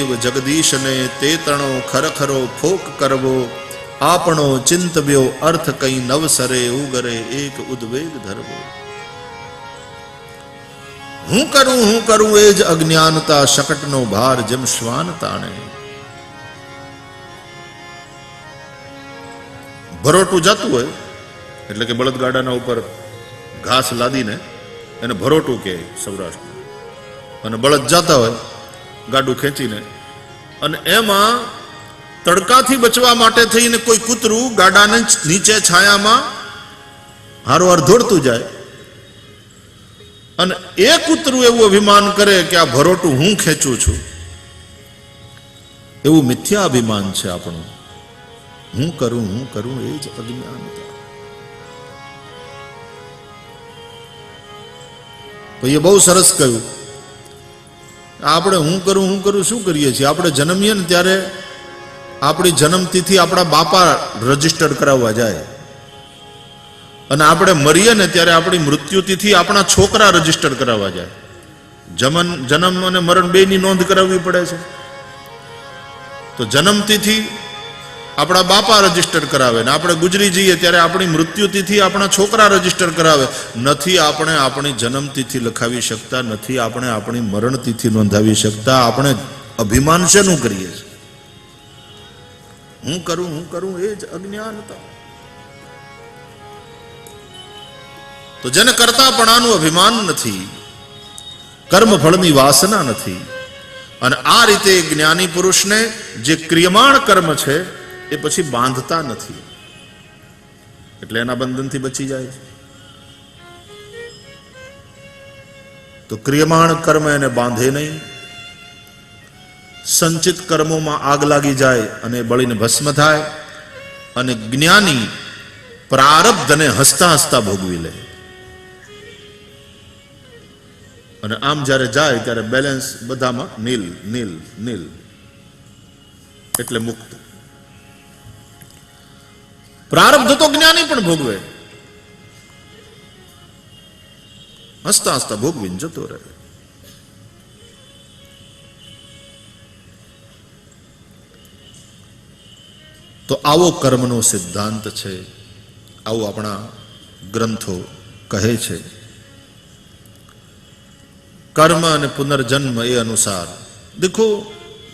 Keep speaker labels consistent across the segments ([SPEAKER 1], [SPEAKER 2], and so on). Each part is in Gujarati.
[SPEAKER 1] દેવ જગદીશ ને તે તણો ખરખરો ફોક કરવો આપણો ચિંતવ્યો અર્થ કઈ નવસરે ઉગરે એક ઉદ્વેગ ધરવો. હું કરું એ જ અજ્ઞાનતા શકટનો ભાર જેમ શ્વાન તાણે. ભરોટું જતું હોય એટલે કે બળદગાડાના ઉપર ઘાસ લાદીને એને ભરોટું કહે સૌરાષ્ટ્ર, અને બળદ જતા હોય ગાડું ખેંચીને, અને એમાં તડકાથી બચવા માટે થઈને કોઈ કૂતરું ગાડાને નીચે છાયામાં હારોહાર દોડતું જાય, અને એ કૂતરું એવું અભિમાન કરે કે આ ભરોટું હું ખેંચું છું. એવું મિથ્યા અભિમાન છે આપણું. હું કરું એ જ અજ્ઞાનતા. તો એ બહુ સરસ કહ્યું. આપણે હું કરું શું કરીએ છીએ? આપણે જન્મીએ ને ત્યારે આપણી જન્મતિથિ આપણા બાપા રજીસ્ટર્ડ કરાવવા જાય, અને આપણે મરીએ ને ત્યારે આપણી મૃત્યુતિથિ આપણા છોકરા રજીસ્ટર કરાવવા જાય. જન્મ અને મરણ બેની નોંધ કરાવવી પડે છે. તો જન્મતિથિ આપણા બાપા રજીસ્ટર કરાવે, ને આપણે ગુજરી જઈએ ત્યારે આપણી મૃત્યુતિથિ આપણા છોકરા રજીસ્ટર કરાવે. નથી આપણે આપણી જન્મતિથિ લખાવી શકતા, નથી આપણે આપણી મરણતિથિ નોંધાવી શકતા. આપણે અભિમાન શેનું કરીએ છીએ? હું કરું એ જ અજ્ઞાનતા. તો જેને કરતાપણાનું અભિમાન નથી, કર્મફળની વાસના નથી, અને આ રીતે જ્ઞાની પુરુષને જે ક્રિયમાણ કર્મ છે એ પછી બાંધતા નથી, એટલે એના બંધનથી બચી જાય છે. તો ક્રિયમાણ કર્મ એને બાંધે નહીં. સંચિત કર્મોમાં આગ લાગી જાય અને બળીને ભસ્મ થાય, અને જ્ઞાની પ્રારબ્ધને હસતા હસતા ભોગવી લે. અને આમ જ્યારે જાય ત્યારે બેલેન્સ બધામાં નીલ નીલ નીલ, એટલે મુક્ત. પ્રારબ્ધ તો જ્ઞાની પણ ભોગવે, હસતા હસતા ભોગવીને જતો રહે. તો આવો કર્મનો સિદ્ધાંત છે, આવું આપણા ગ્રંથો કહે છે. कर्म और पुनर्जन्म ये अनुसार देखो,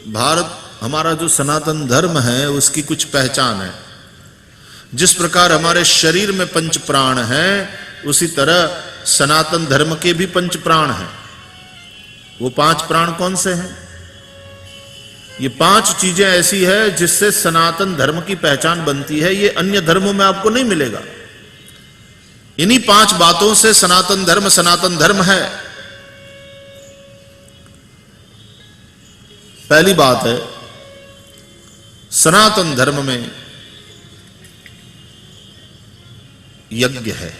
[SPEAKER 1] भारत हमारा जो सनातन धर्म है उसकी कुछ पहचान है. जिस प्रकार हमारे शरीर में पंच प्राण हैं, उसी तरह सनातन धर्म के भी पंच प्राण हैं. वो पांच प्राण कौन से हैं? ये पांच चीजें ऐसी है जिससे सनातन धर्म की पहचान बनती है. ये अन्य धर्मों में आपको नहीं मिलेगा. इन्हीं पांच बातों से सनातन धर्म है. पहली बात है, सनातन धर्म में यज्ञ है.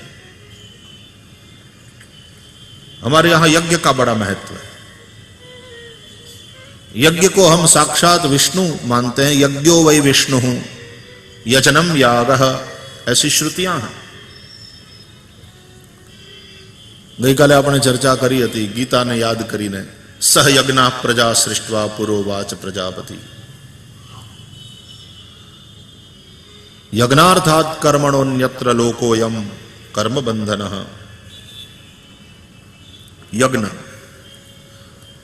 [SPEAKER 1] हमारे यहां यज्ञ का बड़ा महत्व है. यज्ञ को हम साक्षात विष्णु मानते हैं. यज्ञो वै विष्णु यजनम यागः, ऐसी श्रुतियां हैं. गई काले आपने चर्चा करी थी, गीता ने याद करीने, सह यज्ञा प्रजा सृष्टवा पुरोवाच प्रजापति. यज्ञार्थात कर्मणोन्यत्र लोकोयम कर्म बंधनः. यज्ञ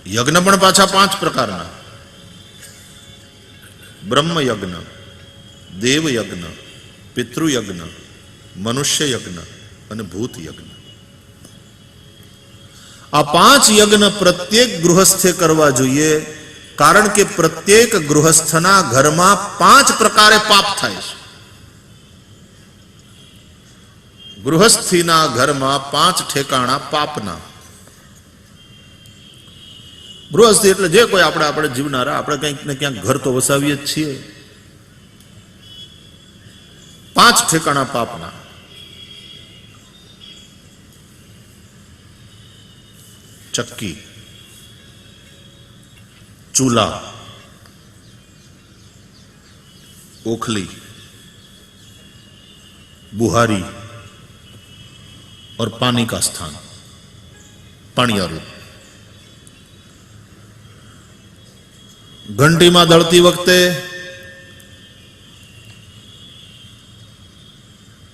[SPEAKER 1] यज्ञ पण पाछा पांच प्रकारना: ब्रह्म यज्ञ, देव यज्ञ, पितृयज्ञ, मनुष्य यज्ञ અને ભૂત યજ્ઞ. આ પાંચ યજ્ઞ પ્રત્યેક ગૃહસ્થે કરવા જોઈએ, કારણ કે પ્રત્યેક ગૃહસ્થના ઘરમાં પાંચ પ્રકારે પાપ થાય છે. ગૃહસ્થીના ઘરમાં પાંચ ઠેકાણા પાપના. ગૃહસ્થી એટલે જે કોઈ આપણે જીવનારા, આપણે કંઈક ને ક્યાંક ઘર તો વસાવીએ જ છીએ. પાંચ ઠેકાણા પાપના. चक्की, चूल्हा, ओखली, बुहारी और पानी का स्थान, पाणियारू. ઘંટીમાં દળતી વખતે,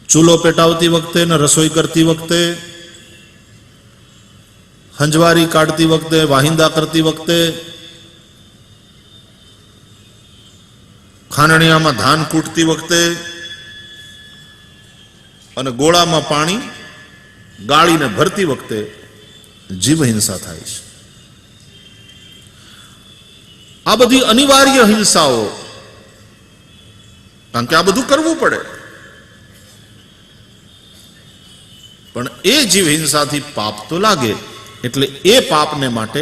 [SPEAKER 1] ચૂલો પેટાવતી વખતે ને રસોઈ કરતી વખતે, હંજવારી કાઢતી વખતે, વાહિંદા કરતી વખતે, ખાંડણીયામાં ધાન કૂટતી વખતે અને ગોળામાં પાણી ગાળીને ભરતી વખતે જીવ હિંસા થાય છે. આ બધી અનિવાર્ય હિંસાઓ, કારણ કે આ બધું કરવું પડે. પણ એ જીવ હિંસાથી પાપ તો લાગે, એટલે એ પાપને માટે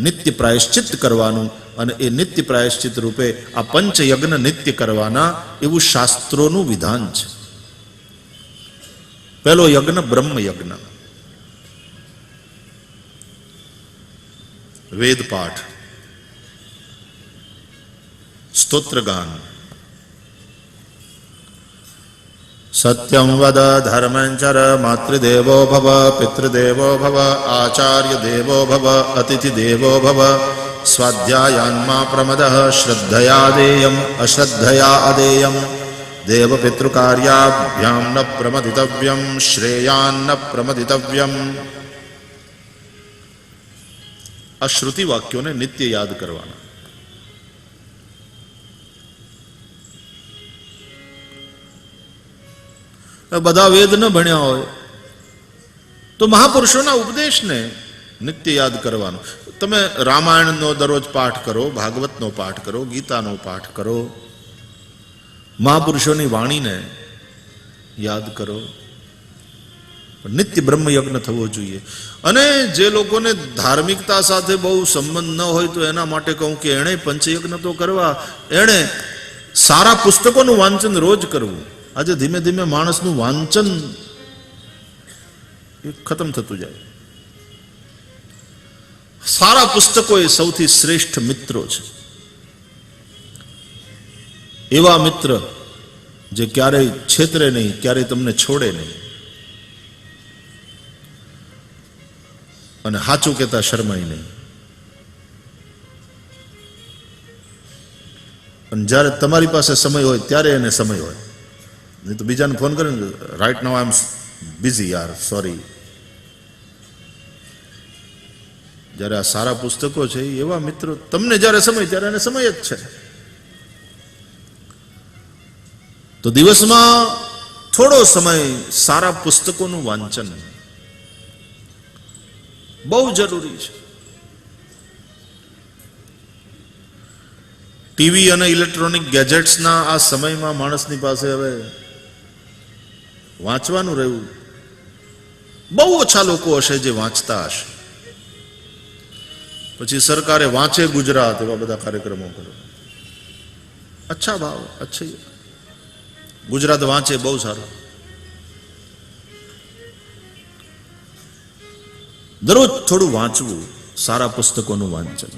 [SPEAKER 1] નિત્ય પ્રાયશ્ચિત કરવાનું, અને એ નિત્ય પ્રાયશ્ચિત રૂપે આ પંચયજ્ઞ નિત્ય કરવાના, એવું શાસ્ત્રોનું વિધાન છે. પહેલો યજ્ઞ બ્રહ્મ યજ્ઞ, વેદ પાઠ, સ્તોત્રગાન. સત્યમ વદ ધર્મંચર માતૃદેવો ભવ પિતૃદેવો ભવ આચાર્ય દેવો ભવ અતિથિ દેવો ભવ સ્વાધ્યાયાન્મા પ્રમદઃ શ્રદ્ધયા દેયમ અશ્રદ્ધયા અદેયમ દેવ પિતૃકાર્યાભ્યામ ન પ્રમદિતવ્યમ શ્રેયાન ન પ્રમદિતવ્યમ. આ શ્રુતિ વાક્યોને નિત્ય યાદ કરવાના. બધા વેદ ન ભણ્યા હોય તો મહાપુરુષોના ઉપદેશને નિત્ય યાદ કરવાનો. તમે રામાયણનો દરરોજ પાઠ કરો, ભાગવતનો પાઠ કરો, ગીતાનો પાઠ કરો, મહાપુરુષોની વાણીને યાદ કરો. નિત્ય બ્રહ્મયજ્ઞ થવો જોઈએ. અને જે લોકોને ધાર્મિકતા સાથે બહુ સંબંધ ન હોય તો એના માટે કહું કે એણે પંચયજ્ઞ તો કરવા, એણે સારા પુસ્તકોનું વાંચન રોજ કરવું. આજે ધીમે ધીમે માણસનું વાંચન ખતમ થતું જાય. સારા પુસ્તકો એ સૌથી શ્રેષ્ઠ મિત્રો છે. એવા મિત્ર જે ક્યારેય છેતરે નહીં, ક્યારેય તમને છોડે નહીં, અને સાચું કહેતા શરમાય નહીં. અને જ્યારે તમારી પાસે સમય હોય ત્યારે એને સમય હોય, નહીં તો બીજાને ફોન કરે ને, રાઈટ નાઉ આઈ એમ બિઝી યાર, સોરી. જ્યારે આ સારા પુસ્તકો છે એવા મિત્રો, તમને જ્યારે સમય ત્યારે એને સમય જ છે. તો દિવસમાં થોડો સમય સારા પુસ્તકોનું વાંચન બહુ જરૂરી છે. ટીવી અને ઇલેક્ટ્રોનિક ગેજેટ્સના આ સમયમાં માણસની પાસે હવે વાંચવાનું રહ્યું. બહુ ઓછા લોકો હશે જે વાંચતા હશે. પછી સરકારે વાંચે ગુજરાત એવા બધા કાર્યક્રમો કરે. અચ્છા ભાવ, અચ્છા, ગુજરાત વાંચે બહુ સારું. દરરોજ થોડું વાંચવું, સારા પુસ્તકોનું વાંચન.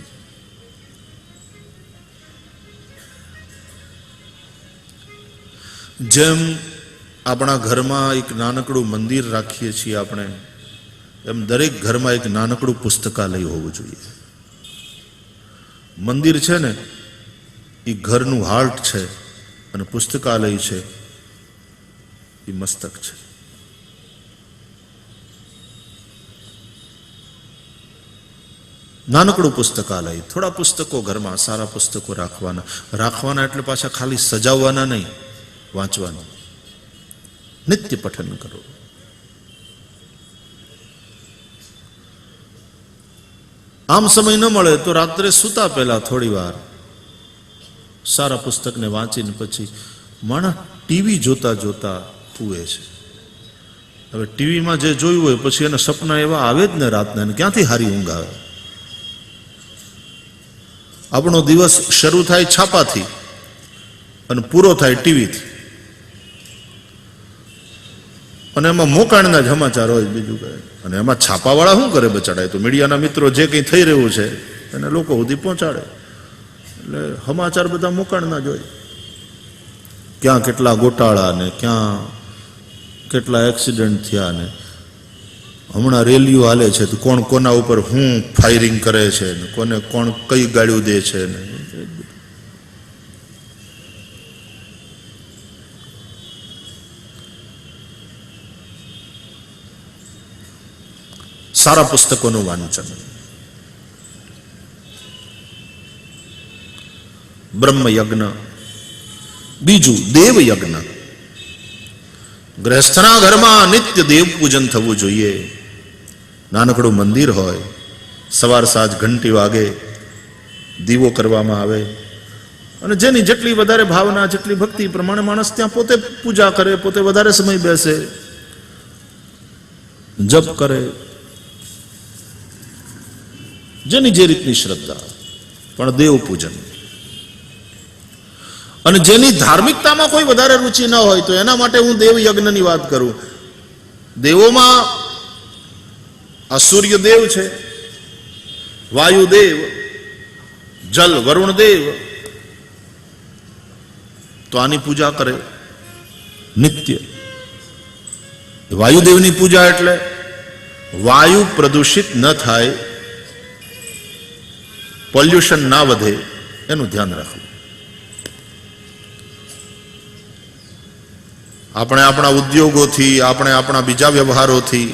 [SPEAKER 1] જેમ આપણા ઘરમાં એક નાનકડું મંદિર રાખીએ છીએ આપણે, એમ દરેક ઘરમાં એક નાનકડું પુસ્તકાલય હોવું જોઈએ. મંદિર છે ને એ ઘરનું હાર્ટ છે, અને પુસ્તકાલય છે એ મસ્તક છે. નાનકડું પુસ્તકાલય, થોડા પુસ્તકો ઘરમાં, સારા પુસ્તકો રાખવાના એટલે પાછા ખાલી સજાવવાના નહીં, વાંચવાનું. નિત્ય પઠન કરો. આમ સમય ન મળે તો રાત્રે સૂતા પહેલા થોડી વાર સારા પુસ્તકને વાંચીને પછી માણસ ટીવી જોતા જોતા સૂવે છે. હવે ટીવીમાં જે જોયું હોય પછી એના સપના એવા આવે જ ને રાતના, એને ક્યાંથી હારી ઊંઘ આવે? આપણો દિવસ શરૂ થાય છાપાથી અને પૂરો થાય ટીવીથી, અને એમાં મોકાણના જ સમાચાર હોય, બીજું કહે. અને એમાં છાપાવાળા શું કરે બચાડાય? તો મીડિયાના મિત્રો જે કંઈ થઈ રહ્યું છે એને લોકો સુધી પહોંચાડે. એટલે સમાચાર બધા મોકાણના જ હોય. ક્યાં કેટલા ગોટાળા ને ક્યાં કેટલા એક્સિડન્ટ થયા ને હમણાં રેલીઓ હાલે છે તો કોણ કોના ઉપર હું ફાયરિંગ કરે છે ને કોને કોણ કઈ ગાળ્યું દે છે ને સારા પુસ્તકોનું વાંચન, બ્રહ્મ યજ્ઞ. બીજું દેવ યજ્ઞ. ગ્રહસ્થના ઘરમાં નિત્ય દેવ પૂજન થવું જોઈએ. નાનકડું મંદિર હોય, સવાર સાંજ ઘંટી વાગે, દીવો કરવામાં આવે અને જેની જેટલી વધારે ભાવના, જેટલી ભક્તિ પ્રમાણે માણસ ત્યાં પોતે પૂજા કરે, પોતે વધારે સમય બેસે, જપ કરે, જેની જે રીતની શ્રદ્ધા, પણ દેવ પૂજન. અને જેની ધાર્મિકતામાં કોઈ વધારે રુચિ ન હોય તો એના માટે હું દેવ યજ્ઞની વાત કરું. દેવોમાં આ સૂર્યદેવ છે, વાયુદેવ, જલ વરુણ દેવ, તો આની પૂજા કરે નિત્ય. વાયુદેવની પૂજા એટલે વાયુ પ્રદૂષિત ન થાય, પોલ્યુશન ના વધે, એનું ધ્યાન રાખવું. આપણે આપણા ઉદ્યોગોથી, આપણે આપણા બીજા વ્યવહારોથી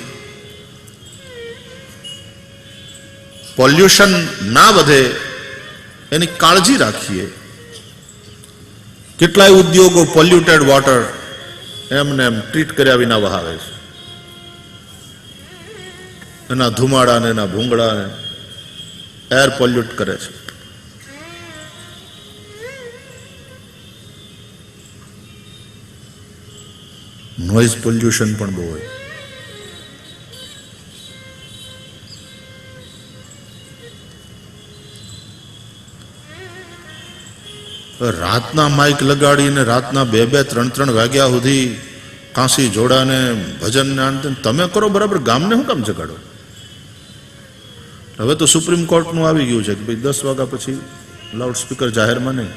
[SPEAKER 1] પોલ્યુશન ના વધે એની કાળજી રાખીએ. કેટલાય ઉદ્યોગો પોલ્યુટેડ વોટર એમને એમ ટ્રીટ કર્યા વિના વહાવે છે. એના ધુમાડાને, એના ભૂંગળાને એર પોલ્યુટ કરે છે. નોઇઝ પોલ્યુશન પણ બહુ હોય. રાતના માઇક લગાડીને રાતના 2-3 વાગ્યા સુધી કાંસી જોડાને ભજન તમે કરો બરાબર, ગામને શું કામ જગાડો? હવે તો સુપ્રીમ કોર્ટનું આવી ગયું છે કે ભાઈ 10 વાગ્યા પછી લાઉડ સ્પીકર જાહેરમાં નહીં.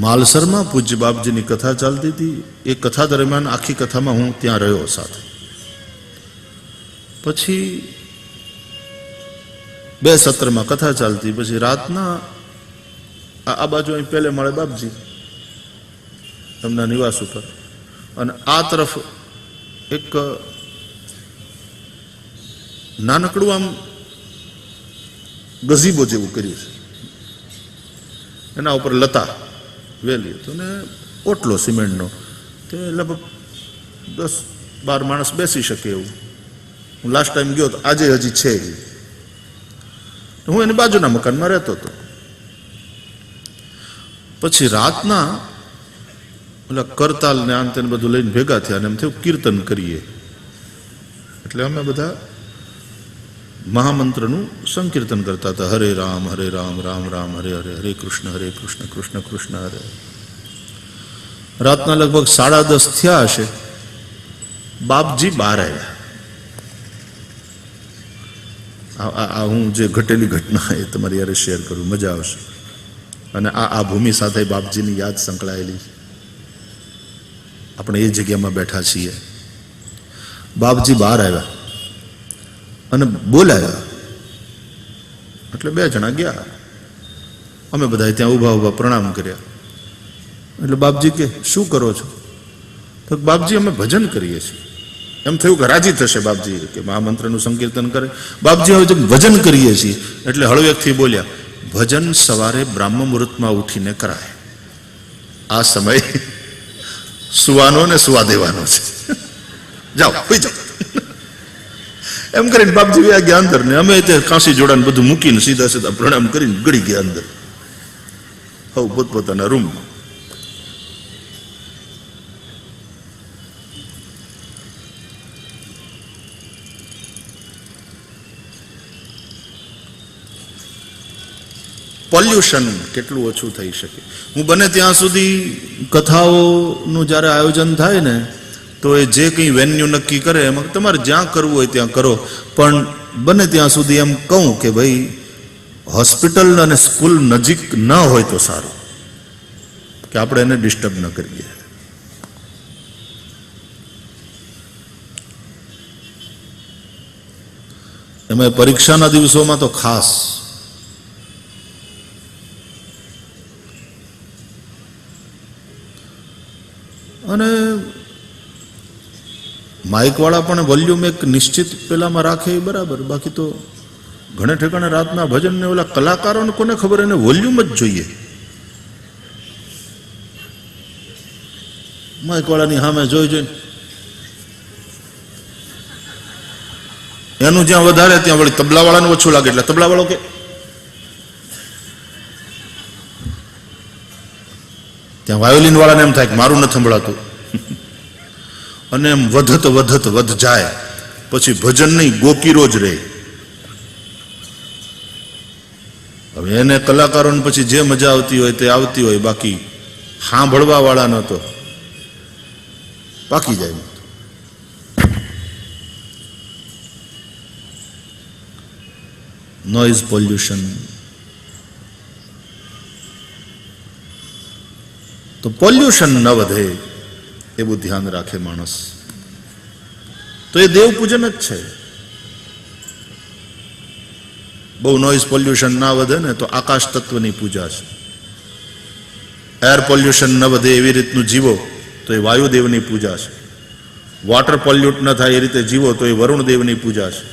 [SPEAKER 1] માલસરમાં પૂજ્ય બાપજીની કથા ચાલતી હતી. એ કથા દરમિયાન આખી કથામાં હું ત્યાં રહ્યો સાથે. પછી 2 સત્રમાં કથા ચાલતી. પછી રાતના આ બાજુ અહીં પહેલે માળે બાપજી એમના નિવાસ ઉપર, અને આ તરફ એક નાનકડું આમ ગઝીબો જેવું કર્યું છે, એના ઉપર લતા વેલી તો ને ઓટલો સિમેન્ટનો, તે લગભગ 10-12 માણસ બેસી શકે એવું. હું લાસ્ટ ટાઈમ ગયો તો આજે હજી છે. હું એની બાજુના મકાનમાં રહેતો હતો. પછી રાતના ઓલા કરતાલ ને આન તેને બધું લઈને ભેગા થયા અને એમ થયું કીર્તન કરીએ. એટલે અમે બધા મહામંત્રનું સંકીર્તન કરતા હતા. હરે રામ રામ રામ હરે હરે, હરે કૃષ્ણ કૃષ્ણ કૃષ્ણ હરે. રાતના લગભગ 10:30 થયા હશે. બાપજી બહાર આવ્યા. આ હું જે ઘટેલી ઘટના એ તમારી યારે શેર કરું, મજા આવશે. અને આ ભૂમિ સાથે બાપજીની યાદ સંકળાયેલી. આપણે એ જગ્યામાં બેઠા છીએ. બાપજી બહાર આવ્યા અને બોલાયા. એટલે 2 જણા ગયા. અમે બધા ત્યાં ઊભા પ્રણામ કર્યા. એટલે બાપજી કે શું કરો છો? તો બાપજી અમે ભજન કરીએ છીએ. એમ થયું કે રાજી થશે બાપજી કે મહામંત્રનું સંકીર્તન કરે. બાપજી હવે ભજન કરીએ છીએ એટલે હળવેકથી બોલ્યા, ભજન સવારે બ્રાહ્મ મુહૂર્તમાં ઉઠીને કરાય. આ સમય સુવાનો ને સુવા દેવાનો છે. જાઓ હોઈ જાઓ. એમ કરીને બાપજી ગયા ગયા અંદર ને અમે તે કાંસી જોડાને બધું મૂકીને સીધા પ્રણામ કરીને ગળી ગયા અંદર, હવે પોતપોતાના રૂમમાં. પોલ્યુશન કેટલું ઓછું થઈ શકે. હું બને ત્યાં સુધી કથાઓનું જ્યારે આયોજન થાય ને તો એ જે કંઈ વેન્યુ નક્કી કરે એમાં તમારે જ્યાં કરવું હોય ત્યાં કરો, પણ બને ત્યાં સુધી એમ કહું કે ભાઈ હોસ્પિટલ અને સ્કૂલ નજીક ન હોય તો સારું, કે કે આપણે એને ડિસ્ટર્બ ન કરીએ. એમાં પરીક્ષાના દિવસોમાં તો ખાસ. અને માઇકવાળા પણ વોલ્યુમ એક નિશ્ચિત પેલામાં રાખે એ બરાબર, બાકી તો ઘણે ઠેકાણે રાતના ભજન ને ઓલા કલાકારોને કોને ખબર, એને વોલ્યુમ જ જોઈએ. માઇકવાળાની સામે જોઈ જોઈને એનું જ્યાં વધારે ત્યાં વળી તબલાવાળાને ઓછું લાગે એટલે તબલાવાળો કે ત્યાં વાયોલિન વાળાને એમ થાય કે મારું નથી સંભળાતું, અને એમ વધત જાય, પછી ભજન નહીં ગોકીરો જ રહે. હવે એને કલાકારોને પછી જે મજા આવતી હોય તે આવતી હોય, બાકી સાંભળવા વાળાનો તો પાકી જાય. નોઇઝ પોલ્યુશન, તો પોલ્યુશન ન વધે એવું ધ્યાન રાખે માણસ, તો એ દેવ પૂજન જ છે. બહુ નોઇઝ પોલ્યુશન ના વધે ને તો આકાશ તત્વની પૂજા છે. એર પોલ્યુશન ન વધે એવી રીતનું જીવો તો એ વાયુદેવની પૂજા છે. વોટર પોલ્યુટ ન થાય એ રીતે જીવો તો એ વરુણદેવની પૂજા છે.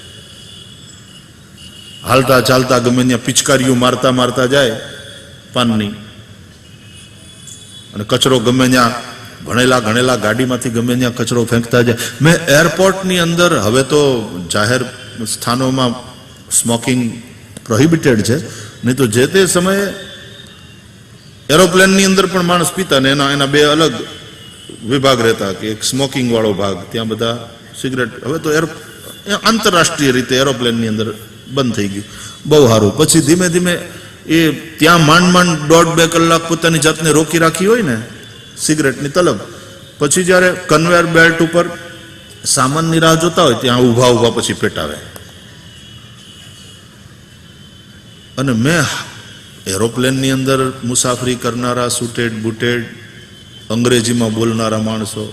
[SPEAKER 1] હાલતા ચાલતા ગમે ત્યાં પિચકારીઓ મારતા જાય પાનની, અને કચરો ગમે ત્યાં ભણેલા ગાડીમાંથી ગમે ત્યાં કચરો ફેંકતા જાય. મેં એરપોર્ટની અંદર, હવે તો જાહેર સ્થાનોમાં સ્મોકિંગ પ્રોહિબિટેડ છે, નહીં તો જે તે સમયે એરોપ્લેનની અંદર પણ માણસ પીતા ને એના બે અલગ વિભાગ રહેતા, કે એક સ્મોકિંગ વાળો ભાગ, ત્યાં બધા સિગરેટ. હવે તો આંતરરાષ્ટ્રીય રીતે એરોપ્લેનની અંદર બંધ થઈ ગયું, બહુ સારું. પછી ધીમે ધીમે એ ત્યાં માંડ 1.5-2 કલાક પોતાની જાતને રોકી રાખી હોય ને સિગરેટની તલબ, પછી જ્યારે કન્વેયર બેલ્ટ ઉપર સામાનની રાહ જોતા હોય ત્યાં ઊભા પછી પેટાવે. અને મેં એરોપ્લેનની અંદર મુસાફરી કરનારા સુટેડ બુટેડ અંગ્રેજીમાં બોલનારા માણસો,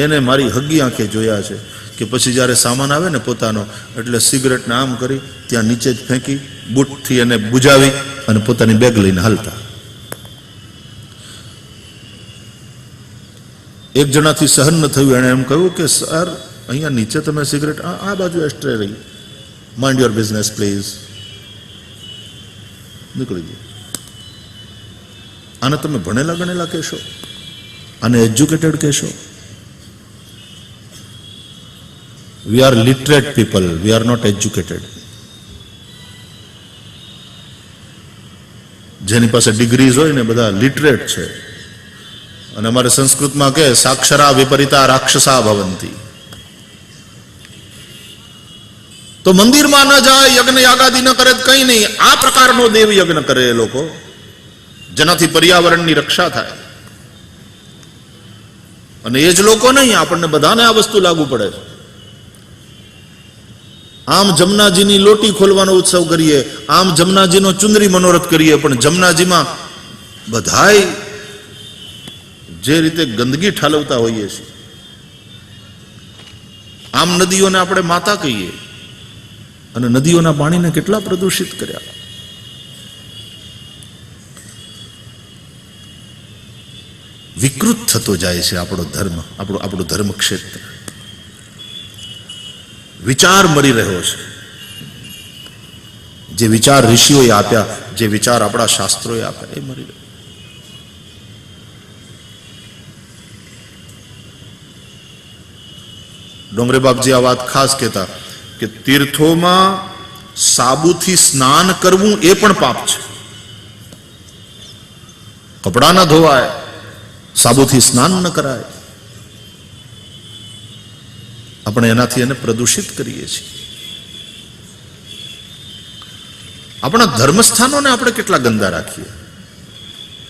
[SPEAKER 1] એને મારી હગી આંખે જોયા છે કે પછી જ્યારે સામાન આવે ને પોતાનો, એટલે સિગરેટને આમ કરી ત્યાં નીચે જ ફેંકી બૂટથી એને બુજાવી અને પોતાની બેગ લઈને હાલતા. એક જણાથી સહન ન થયું, એણે એમ કહ્યું કે સર અહીંયા નીચે તમે સિગરેટ, આ બાજુ એસ્ટ્રે રહી, માઇન્ડ યોર બિઝનેસ પ્લીઝ. નીકળી ગયો. આને તમે ભણેલા ગણેલા કહેશો? આને એજ્યુકેટેડ કહેશો? We are literate people, we are not educated. જેની પાસે ડિગ્રીઝ હોય ને બધા લિટરેટ છે. અને અમારે સંસ્કૃતમાં કહે સાક્ષરા વિપરીતા રાક્ષસા ભવંતી. તો મંદિરમાં ન જાય, યજ્ઞ યાગાદી ન કરે, કંઈ નહીં. આ પ્રકારનો દેવ યજ્ઞ કરે એ લોકો, જેનાથી પર્યાવરણની રક્ષા થાય. અને એ જ લોકો નહીં, આપણને બધાને આ વસ્તુ લાગુ પડે છે. આમ જમનાજીની લોટી ખોલવાનો ઉત્સવ કરીએ, આમ જમનાજીનો ચુંદરી મનોરથ કરીએ, પણ જમનાજીમાં બધાય જે રીતે ગંદકી ઠાલવતા હોઈએ છીએ. આમ નદીઓને આપણે માતા કહીએ, અને નદીઓના પાણીને કેટલા પ્રદૂષિત કર્યા. વિકૃત થતો જાય છે આપણો ધર્મ, આપણું ધર્મ ક્ષેત્ર. વિચાર મરી રહ્યો છે. જે વિચાર ઋષિઓએ આપ્યા, જે વિચાર આપણા શાસ્ત્રોએ આપ્યા, એ મરી રહ્યો. ડોંગરે બાપજી આ વાત ખાસ કહેતા કે તીર્થોમાં સાબુથી સ્નાન કરવું એ પણ પાપ છે. કપડા ના ધોવાય, સાબુથી સ્નાન ન કરાય. આપણે એનાથી એને પ્રદૂષિત કરીએ છીએ. આપણા ધર્મસ્થાનોને આપણે કેટલા ગંદા રાખીએ.